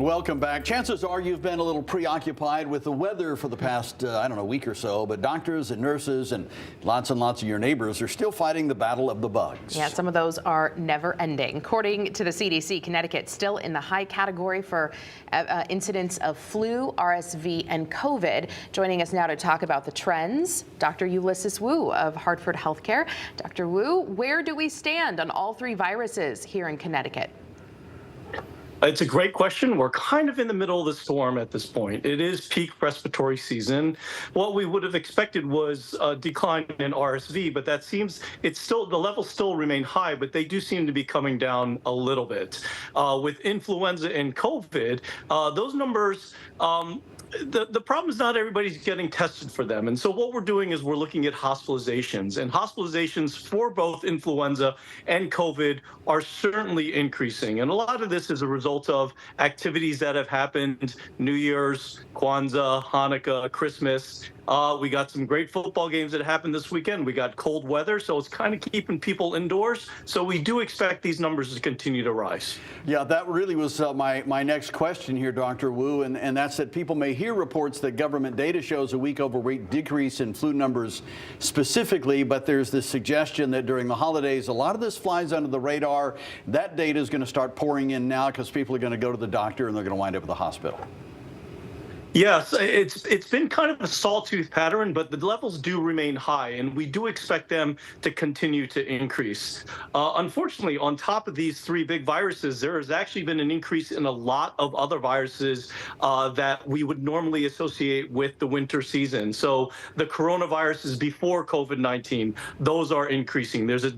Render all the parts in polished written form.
Welcome back. Chances are you've been a little preoccupied with the weather for the past, week or so, but doctors and nurses and lots of your neighbors are still fighting the battle of the bugs. Yeah, some of those are never ending. According to the CDC, Connecticut still in the high category for incidents of flu, RSV, and COVID. Joining us now to talk about the trends, Dr. Ulysses Wu of Hartford Healthcare. Dr. Wu, where do we stand on all three viruses here in Connecticut? It's a great question. We're kind of in the middle of the storm at this point. It is peak respiratory season. What we would have expected was a decline in RSV, but that seems the levels still remain high, but they do seem to be coming down a little bit. With influenza and COVID, those numbers, the problem is not everybody's getting tested for them. And so what we're doing is we're looking at hospitalizations, and hospitalizations for both influenza and COVID are certainly increasing. And a lot of this is a result of activities that have happened: New Year's, Kwanzaa, Hanukkah, Christmas. We got some great football games that happened this weekend. We got cold weather, so it's kind of keeping people indoors. So we do expect these numbers to continue to rise. Yeah, that really was my next question here, Dr. Wu, and that's that people may hear reports that government data shows a week-over-week decrease in flu numbers specifically, but there's this suggestion that during the holidays, a lot of this flies under the radar. That data is going to start pouring in now because people are going to go to the doctor and they're going to wind up at the hospital. Yes, it's been kind of a sawtooth pattern, but the levels do remain high, and we do expect them to continue to increase. Unfortunately, on top of these three big viruses, there has actually been an increase in a lot of other viruses that we would normally associate with the winter season. So the coronaviruses before COVID-19, those are increasing. There's a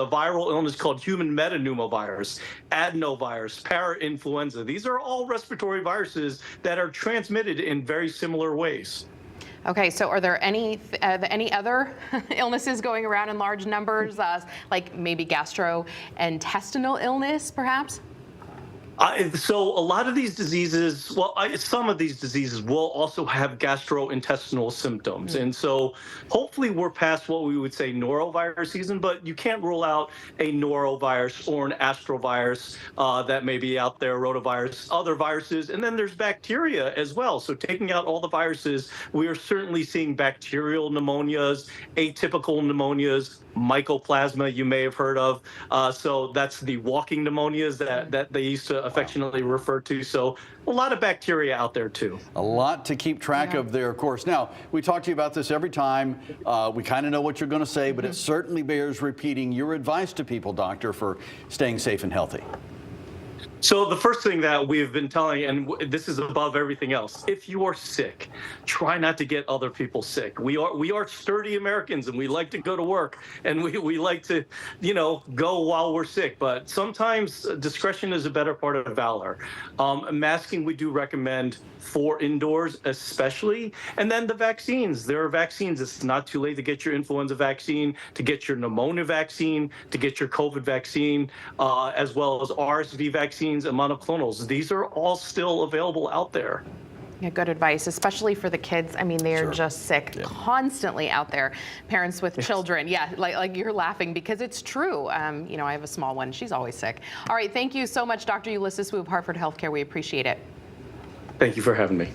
viral illness called human metapneumovirus, adenovirus, parainfluenza. These are all respiratory viruses that are transmitted in very similar ways. Okay, so are there any other illnesses going around in large numbers, like maybe gastrointestinal illness, perhaps? So a lot of these diseases, some of these diseases will also have gastrointestinal symptoms. And so hopefully we're past what we would say norovirus season, but you can't rule out a norovirus or an astrovirus that may be out there, rotavirus, other viruses. And then there's bacteria as well. So taking out all the viruses, we are certainly seeing bacterial pneumonias, atypical pneumonias, mycoplasma you may have heard of. So that's the walking pneumonias that they used to affectionately refer to. So a lot of bacteria out there too. A lot to keep track of there, of course. Now, we talk to you about this every time. We kind of know what you're going to say, but it certainly bears repeating your advice to people, doctor, for staying safe and healthy. So the first thing that we've been telling, and this is above everything else, if you are sick, try not to get other people sick. We are sturdy Americans, and we like to go to work, and we like to, go while we're sick. But sometimes discretion is a better part of valor. Masking we do recommend for indoors especially. And then the vaccines. There are vaccines. It's not too late to get your influenza vaccine, to get your pneumonia vaccine, to get your COVID vaccine, as well as RSV vaccines and monoclonals. These are all still available out there. Yeah, good advice, especially for the kids. I mean, they're just sick constantly out there. Parents with children, like you're laughing because it's true. I have a small one. She's always sick. All right, thank you so much, Dr. Ulysses Wu of Hartford Healthcare. We appreciate it. Thank you for having me.